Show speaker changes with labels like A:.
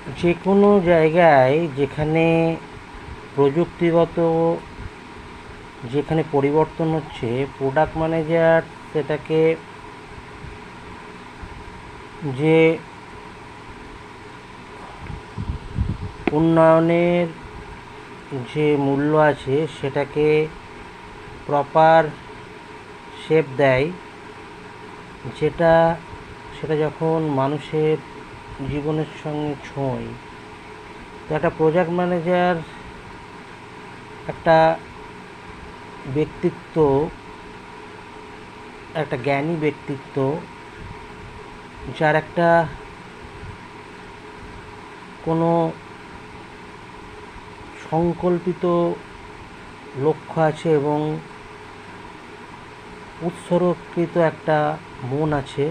A: যে কোনো জায়গায় যেখানে প্রযুক্তিগত যেখানে পরিবর্তন হচ্ছে, প্রোডাক্ট ম্যানেজার সেটাকে যে উন্নয়নের যে মূল্য আছে সেটাকে প্রপার শেপ দেয়, সেটা যখন মানুষের জীবনের সঙ্গে ছোঁয়। তো একটা প্রজেক্ট ম্যানেজার একটা ব্যক্তিত্ব, একটা জ্ঞানী ব্যক্তিত্ব, যার একটা কোনো সংকল্পিত লক্ষ্য আছে এবং উৎসর্গকৃত একটা মন আছে।